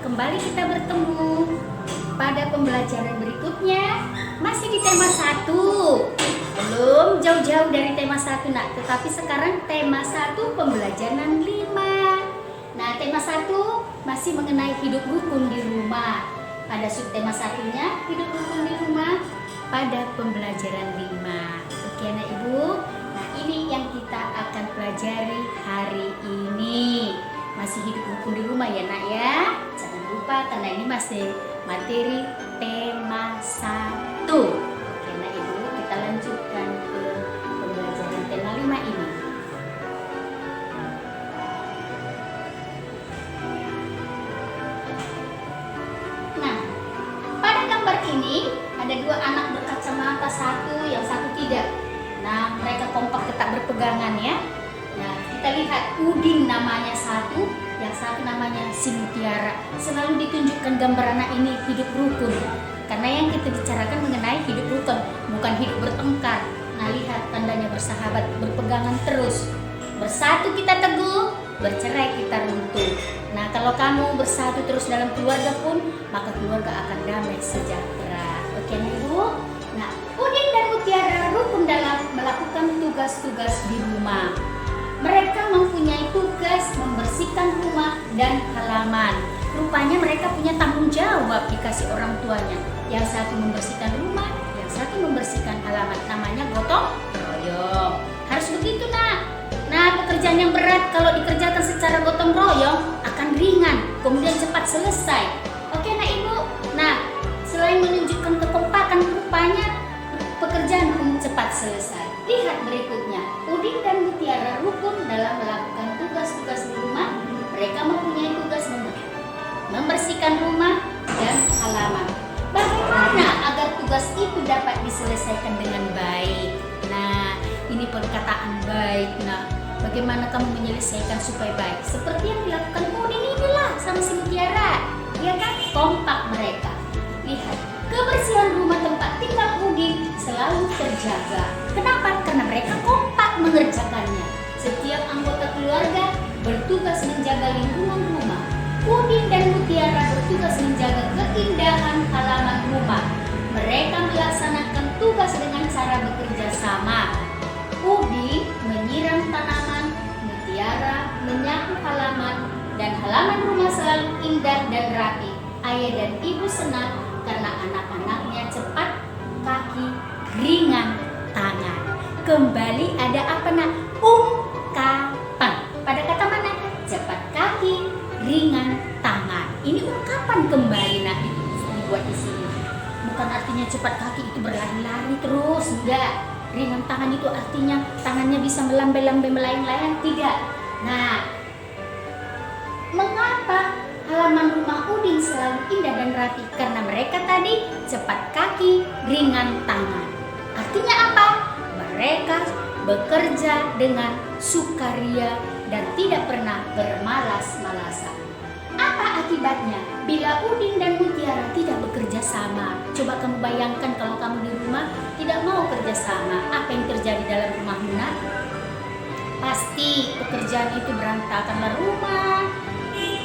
kembali kita bertemu pada pembelajaran berikutnya. Masih di tema 1. Belum jauh-jauh dari tema 1 nak, tetapi sekarang tema 1 pembelajaran 5. Nah, tema 1 masih mengenai hidup rukun di rumah. Pada subtema satunya hidup rukun di rumah pada pembelajaran 5. Oke anak ibu. Nah, ini yang kita akan pelajari hari ini. Masih hidup rukun di rumah ya nak ya. Jangan lupa karena ini masih materi tema 1. Oke nak ibu, kita lanjutkan ke pembelajaran tema 5 ini. Nah, pada gambar ini ada dua anak berkacamata, satu yang satu tidak. Nah, mereka kompak tetap berpegangan ya. Nah, kita lihat Udin namanya satu, yang satu namanya si Mutiara. Selalu ditunjukkan gambar anak ini hidup rukun. Karena yang kita bicarakan mengenai hidup rukun, bukan hidup bertengkar. Nah, lihat tandanya bersahabat, berpegangan terus. Bersatu kita teguh, bercerai kita runtuh. Nah, kalau kamu bersatu terus dalam keluarga pun, maka keluarga akan damai sejahtera. Oke, Ibu? Nah, Udin dan Mutiara rukun dalam melakukan tugas-tugas di rumah. Mereka mempunyai tugas membersihkan rumah dan halaman. Rupanya mereka punya tanggung jawab dikasih orang tuanya. Yang satu membersihkan rumah, yang satu membersihkan halaman. Namanya gotong royong. Harus begitu nak. Nah, pekerjaan yang berat kalau dikerjakan secara gotong royong akan ringan, kemudian cepat selesai. Oke nak ibu. Nah, selain menunjukkan kekompakan, rupanya pekerjaan pun cepat selesai. Lihat berikutnya, Udin dan Mutiara rukun dalam melakukan tugas-tugas di rumah. Mereka mempunyai tugas membersihkan rumah dan halaman. Bagaimana agar tugas itu dapat diselesaikan dengan baik? Nah, ini perkataan baik. Nah, bagaimana kamu menyelesaikan supaya baik? Seperti yang dilakukan Udin inilah sama si Mutiara. Ya kan? Kompak mereka. Lihat, kebersihan rumah tempat tinggal Udin selalu terjaga. Kenapa? Karena mereka kompak mengerjakannya. Setiap anggota keluarga bertugas menjaga lingkungan rumah. Udin dan Mutiara bertugas menjaga keindahan halaman rumah. Mereka melaksanakan tugas dengan cara bekerja sama. Udin menyiram tanaman, Mutiara menyapu halaman, dan halaman rumah selalu indah dan rapi. Ayah dan ibu senang karena anak-anaknya cepat kaki, ringan tangan. Kembali ada apa nak? Ungkapan. Pada kata mana? Cepat kaki, ringan tangan. Ini ungkapan kembali nak dibuat di sini. Bukan artinya cepat kaki itu berlari-lari terus, enggak. Ringan tangan itu artinya tangannya bisa melambai-lambai, melayang-layang, tidak. Nah, mengapa halaman rumah Udin selalu indah dan rapi? Karena mereka tadi cepat kaki, ringan tangan. Artinya apa? Mereka bekerja dengan sukaria dan tidak pernah bermalas-malasan. Apa akibatnya bila Udin dan Mutiara tidak bekerja sama? Coba kamu bayangkan kalau kamu di rumah tidak mau kerja sama, apa yang terjadi dalam rumahmu nak? Pasti pekerjaan itu berantakanlah rumah.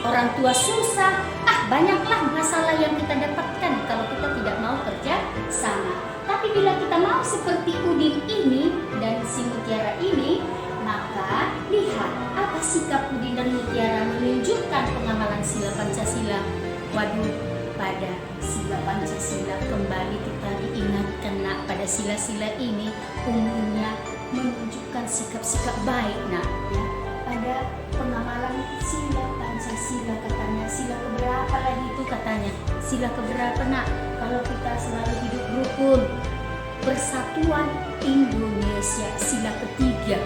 Orang tua susah, banyaklah masalah yang kita dapatkan kalau kita tidak mau kerja sama. Tapi bila kita mau seperti Udin ini dan si Mutiara ini, maka lihat apa sikap Udin dan Mutiara menunjukkan pengamalan sila Pancasila. Waduh, pada sila Pancasila kembali kita diingatkan nak, pada sila-sila ini umumnya menunjukkan sikap-sikap baik nak ya. Pada pengamalan sila Pancasila katanya, sila keberapa lagi itu katanya? Sila keberapa nak? Kalau kita selalu hidup rukun, Persatuan Indonesia, sila ketiga.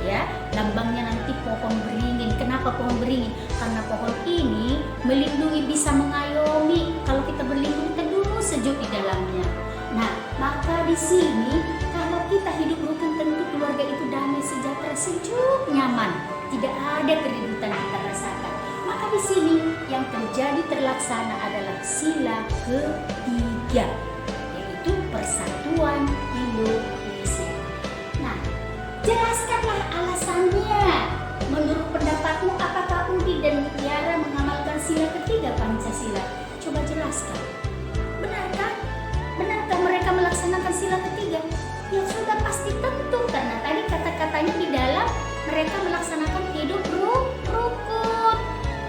Ya, lambangnya nanti pohon beringin. Kenapa pohon beringin? Karena pohon ini melindungi, bisa mengayomi. Kalau kita berlindung teduh sejuk di dalamnya. Nah, maka di sini kalau kita hidup rukun tentu keluarga itu damai, sejahtera, sejuk, nyaman. Tidak ada keributan kita rasakan. Maka di sini yang terjadi terlaksana adalah sila ketiga, yaitu Persatuan Indonesia. Nah, jelaskanlah alasannya. Menurut pendapatmu, apakah Udin dan Mutiara mengamalkan sila ketiga? ketiga Pancasila? Coba jelaskan. Benarkah? Benarkah mereka melaksanakan sila ketiga? Ya sudah pasti tentu, karena tadi kata-katanya di dalam mereka melaksanakan hidup rukun.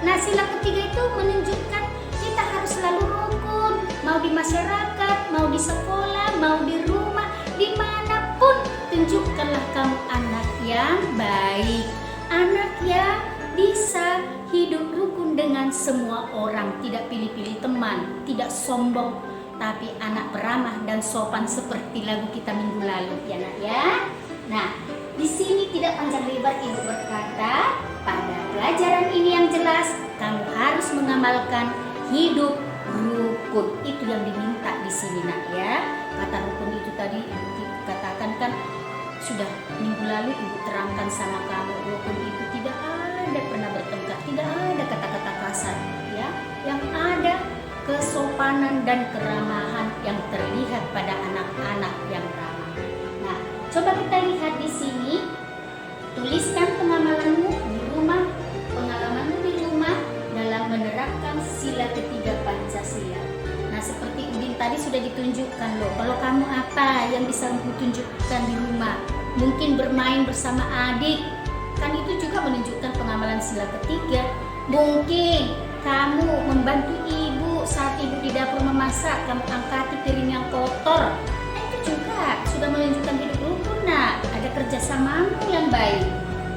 Nah, sila ketiga itu menunjukkan kita harus selalu rukun, mau di masyarakat, mau di sekolah, mau di rumah, dimanapun tunjukkanlah kamu anak yang baik, anak yang bisa hidup rukun dengan semua orang, tidak pilih-pilih teman, tidak sombong, tapi anak beramah dan sopan seperti lagu kita minggu lalu, ya nak ya. Nah, di sini tidak panjang lebar ibu berkata, pada pelajaran ini yang jelas kamu harus mengamalkan hidup rukun. Itu yang diminta di sini nak ya. Kata rukun itu tadi dikatakan kan sudah minggu lalu ibu terangkan sama kamu, rukun itu tidak ada pernah bertengkar, tidak ada kata-kata kasar ya. Yang ada kesopanan dan keramahan yang terlihat pada anak-anak yang ramah. Nah, coba kita lihat di sini. Tuliskan pengalamanmu di rumah dalam menerapkan sila ketiga Pancasila. Nah, seperti Udin tadi sudah ditunjukkan loh. Kalau kamu apa yang bisa kamu tunjukkan di rumah? Mungkin bermain bersama adik. Kan itu juga menunjukkan pengamalan sila ketiga. Mungkin kamu membantu ibu saat ibu di dapur memasak, kamu angkati piring yang kotor. Nah, itu juga sudah menunjukkan hidup rukun. Nah, ada kerjasamamu yang baik.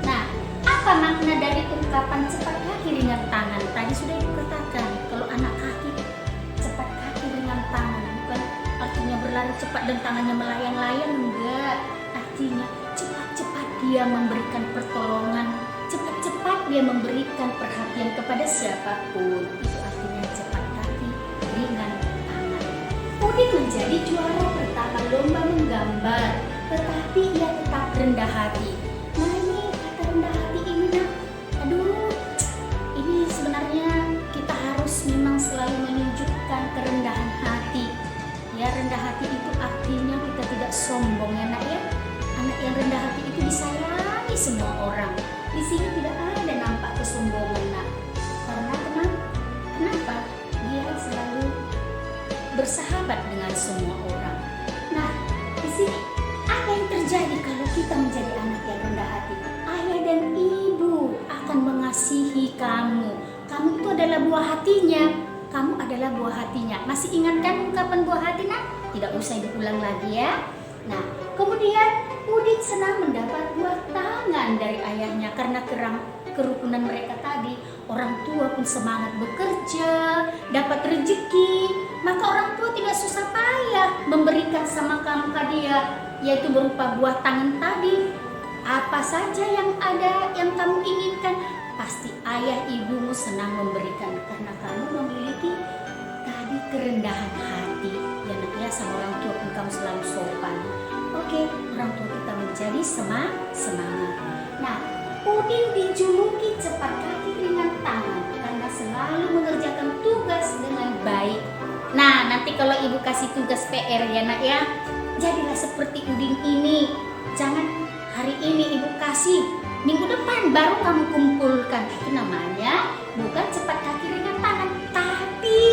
Nah, apa makna dari ungkapan cepat kaki ringan tangan? Tadi sudah dikatakan kalau anak kaki cepat kaki ringan tangan, bukan artinya berlari cepat dan tangannya melayang-layang, enggak. Artinya cepat-cepat dia memberikan pertolongan, cepat-cepat dia memberikan perhatian kepada siapapun. Itu artinya cepat kaki ringan tangan. Udin menjadi juara pertama lomba menggambar, tetapi ia tetap rendah hati. Nah, ini kata rendah hati ini nak, aduh, ini sebenarnya kita harus memang selalu menunjukkan kerendahan hati. Ya, rendah hati itu artinya kita tidak sombong ya nak ya. Anak yang rendah hati itu disayangi semua orang. Di sini tidak ada nampak kesombongan nak. Karena kenapa? Dia selalu bersahabat dengan semua orang. Nah, di sini apa yang terjadi kalau kita menjadi anak yang rendah hati? Ayah dan ibu akan mengasihi kamu. Kamu itu adalah buah hatinya. Kamu adalah buah hatinya. Masih ingatkan ungkapan buah hati nak? Tidak usah diulang lagi ya. Nah, kemudian Udin senang mendapat buah tangan dari ayahnya karena kerukunan mereka tadi. Orang tua pun semangat bekerja, dapat rezeki. Maka orang tua tidak susah payah memberikan sama kamu hadiah, yaitu berupa buah tangan tadi. Apa saja yang ada yang kamu inginkan, pasti ayah ibumu senang memberikan karena kamu memiliki tadi kerendahan hati. Ya nak ya, sama orang tua pun kamu selalu sopan. Oke, orang tua kita menjadi semangat. Nah, Udin dijuluki cepat kaki ringan tangan karena selalu mengerjakan tugas dengan baik. Nah, nanti kalau ibu kasih tugas PR ya nak ya, jadilah seperti Udin ini. Jangan hari ini ibu kasih, minggu depan baru kamu kumpulkan. Itu namanya bukan cepat kaki ringan tangan, tapi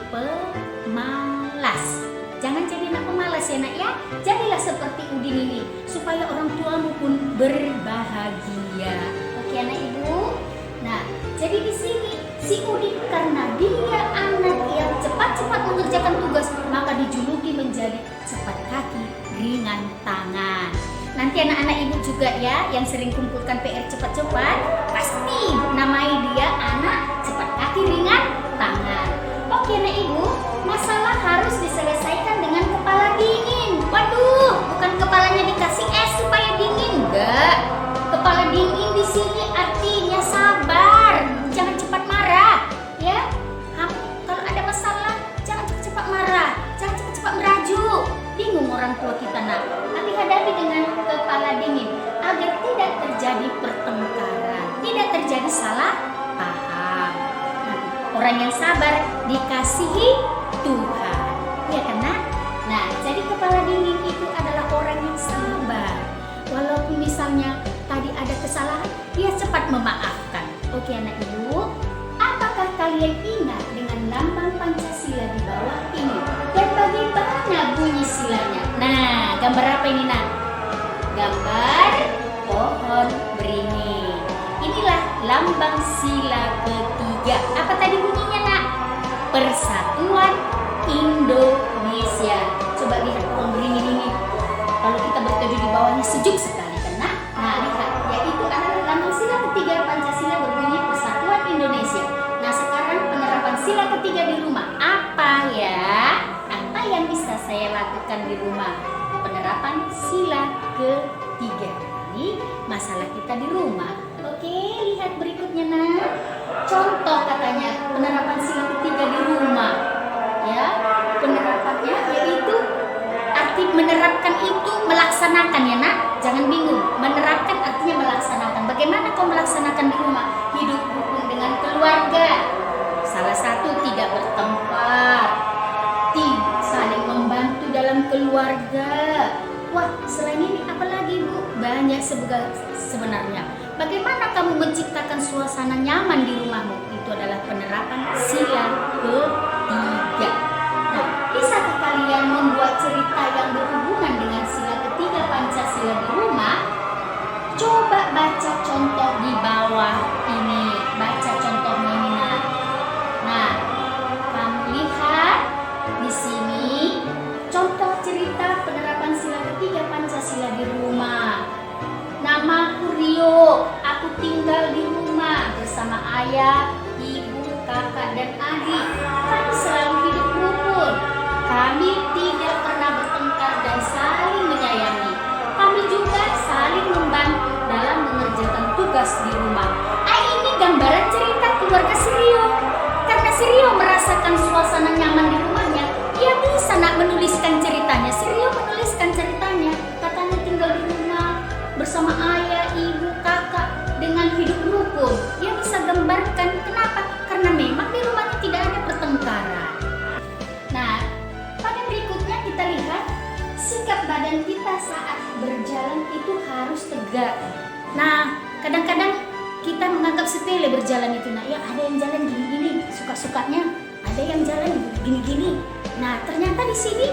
pemalas. Jangan jadi anak pemalas ya nak ya. Jadilah seperti Udin ini supaya orang tuamu pun berbahagia. Oke anak ibu. Nah, jadi di sini si Udin karena dia anak yang cepat-cepat mengerjakan tugas, maka dijuluki menjadi cepat kaki ringan tangan. Nanti anak-anak ibu juga ya yang sering kumpulkan PR cepat-cepat, pasti namai dia anak cepat kaki ringan tangan. Oke anak ibu, masalah harus diselesaikan dengan kepala dingin. Waduh, bukan kepalanya dikasih es supaya dingin, enggak. Kepala dingin di sini artinya sabar, jangan cepat marah, ya. Kamu kalau ada masalah jangan cepat-cepat marah, jangan cepat-cepat merajuk. Bingung orang tua kita nak. Tapi hadapi dengan kepala dingin agar tidak terjadi pertengkaran, tidak terjadi salah paham. Orang yang sabar dikasihi Tuhan, ya kan nak? Nah, jadi kepala dingin itu adalah orang yang sabar. Walaupun misalnya tadi ada kesalahan, dia cepat memaafkan. Oke anak ibu, apakah kalian ingat Nah, gambar apa ini nak? Gambar pohon beringin. Inilah lambang sila ketiga. Apa tadi bunyinya nak? Persatuan Indonesia. Coba lihat pohon beringin ini. Kalau kita berteduh di bawahnya sejuk sekali kan nak? Nah lihat, yaitu adalah lambang sila ketiga Pancasila berbunyi Persatuan Indonesia. Nah sekarang penerapan sila ketiga di rumah. Apa ya? Apa yang bisa saya lakukan di rumah? Penerapan sila ketiga. Ini masalah kita di rumah. Oke, lihat berikutnya nak. Contoh katanya penerapan sila ketiga di rumah. Ya, penerapannya yaitu arti menerapkan itu melaksanakan ya nak. Jangan bingung. Menerapkan artinya melaksanakan. Bagaimana kau melaksanakan di rumah? Hidup rukun dengan keluarga. Salah satu tidak bertengkar. Saling membantu dalam keluarga. Wah, selain ini apalagi Bu? Banyak sebenarnya. Bagaimana kamu menciptakan suasana nyaman di rumahmu? Itu adalah penerapan sila ketiga. Nah, bisakah kalian membuat cerita yang berhubungan dengan sila ketiga Pancasila di rumah? Coba baca contoh di bawah ini. Baca contohnya ini nak. Nah, kamu lihat di sini contoh cerita penerapan sila ketiga Pancasila di rumah. Namaku Rio, aku tinggal di rumah bersama ayah, ibu, kakak, dan adik. Kami selalu hidup rukun. Kami tidak pernah bertengkar dan saling menyayangi. Kami juga saling membantu dalam mengerjakan tugas di rumah. Ini gambaran cerita keluarga si Rio. Karena si Rio merasakan suasana nyaman di rumahnya, ia bisa nak menuliskan ceritanya. Si Rio menuliskan ceritanya. Katanya tinggal di rumah bersama ayah, ibu, kakak dengan hidup rukun. Dia bisa gambarkan kenapa? Karena memang di rumahnya tidak ada pertengkaran. Nah, pada berikutnya kita lihat sikap badan kita saat berjalan itu harus tegak. Nah, kadang-kadang kita menganggap sepele berjalan itu. Nah, ya ada yang jalan gini-gini, suka-sukanya. Ada yang jalan gini-gini. Nah, ternyata di sini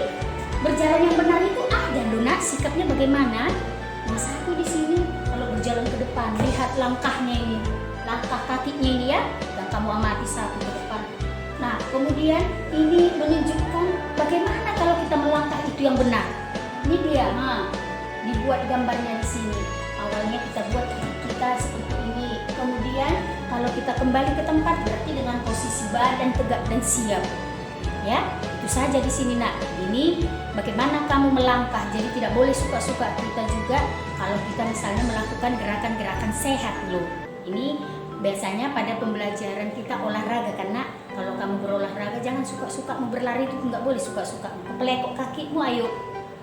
berjalan yang benar itu ada loh nak. Sikapnya bagaimana? Nah, satu di sini kalau berjalan ke depan, lihat langkahnya ini, langkah kakinya ini ya, dan kamu amati satu ke depan. Nah, kemudian ini menunjukkan bagaimana kalau kita melangkah itu yang benar. Ini dia, dibuat gambarnya di sini. Awalnya kita buat kita seperti ini. Kemudian kalau kita kembali ke tempat berarti dengan posisi badan tegak dan siap. Ya, itu saja di sini nak. Ini bagaimana kamu melangkah. Jadi tidak boleh suka-suka. Kita juga kalau kita misalnya melakukan gerakan-gerakan sehat loh. Ini biasanya pada pembelajaran kita olahraga karena kalau kamu berolahraga jangan suka-suka mau berlari itu nggak boleh suka-suka. Kepelekok kakimu ayo.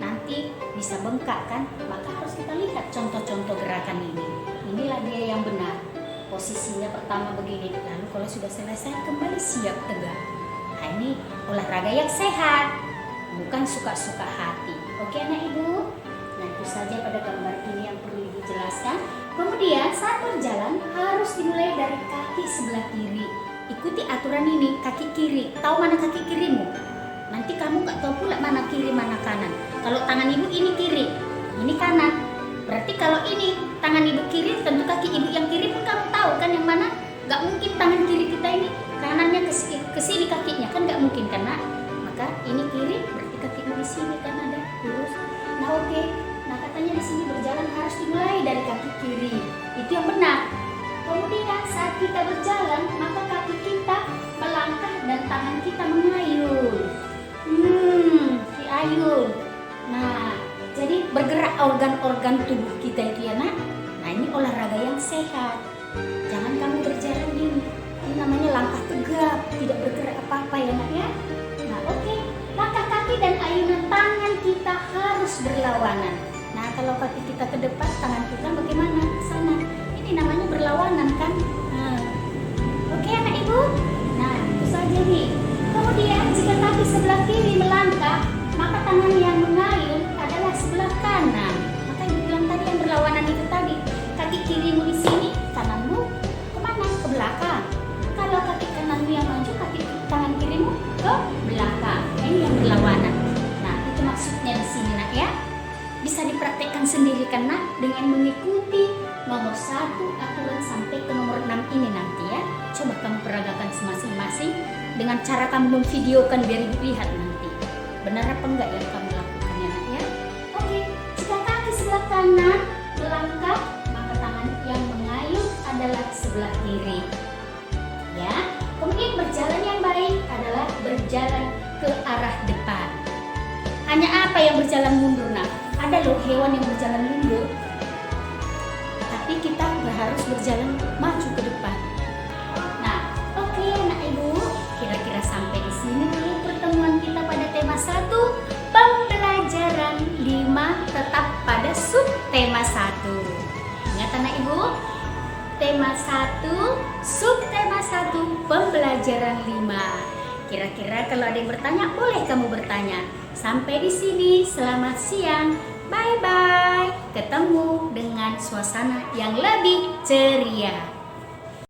Nanti bisa bengkak kan. Maka harus kita lihat contoh-contoh gerakan ini. Inilah dia yang benar. Posisinya pertama begini. Lalu kalau sudah selesai kembali siap tegak. Nah, ini olahraga yang sehat, bukan suka-suka hati. Oke anak ibu? Nah itu saja pada gambar ini yang perlu ibu jelaskan. Kemudian saat berjalan harus dimulai dari kaki sebelah kiri. Ikuti aturan ini, kaki kiri. Tahu mana kaki kirimu? Nanti kamu nggak tahu pula mana kiri mana kanan. Kalau tangan ibu ini kiri, ini kanan. Berarti kalau ini tangan ibu kiri, tentu kaki ibu yang kiri pun kamu tahu kan yang mana? Gak mungkin tangan kiri kita ini kanannya ke sini kakinya kan gak mungkin kan nak? Maka ini kiri berarti kakimu di sini kan ada lurus. Nah oke. Nah katanya di sini berjalan harus dimulai dari kaki kiri. Itu yang benar. Kemudian saat kita berjalan maka kaki kita melangkah dan tangan kita mengayun. Diayun. Nah jadi bergerak organ-organ tubuh kita itu ya nak. Nah ini olahraga yang sehat. Jangan kamu berjalan gini. Ini namanya langkah tegak, tidak bergerak apa-apa ya nak ya. Nah oke. Langkah kaki dan ayunan tangan kita harus berlawanan. Nah kalau kaki kita ke depan, tangan kita bagaimana? Ke sana. Ini namanya berlawanan kan. Nah, oke anak ibu. Nah itu saja nih. Kemudian jika kaki sebelah kiri melangkah, maka tangan yang mengayun adalah sebelah kanan. Maka ibu bilang tadi yang berlawanan itu tadi. Kaki kirimu di sini, kananmu kemana? Ke belakang. Kalau kaki kananmu yang maju, kaki tangan kirimu ke belakang. Ini yang berlawanan. Nah, itu maksudnya di sini nak ya. bisa dipraktekkan sendiri kan nak, dengan mengikuti nomor 1 aturan sampai ke nomor 6 ini nanti ya. Coba kamu peragakan masing-masing dengan cara kamu memvideokan biar ibu lihat nanti. Benar apa enggak yang kamu lakukan ya nak ya? Oke, jika kaki sebelah kanan melangkah, maka tangan yang mengayuh adalah sebelah kiri. Ya, kemudian berjalan yang baik adalah berjalan ke arah depan. Hanya apa yang berjalan mundur nak? Ada loh hewan yang berjalan mundur, tapi kita harus berjalan maju ke depan. Nah, oke anak ibu, kira-kira sampai di sini dulu pertemuan kita pada tema 1 pembelajaran 5 tetap pada sub tema 1. Ingat anak ibu, tema 1 sub tema 1 pembelajaran 5. Kira-kira kalau ada yang bertanya, boleh kamu bertanya. Sampai di sini, selamat siang. Bye-bye. Ketemu dengan suasana yang lebih ceria.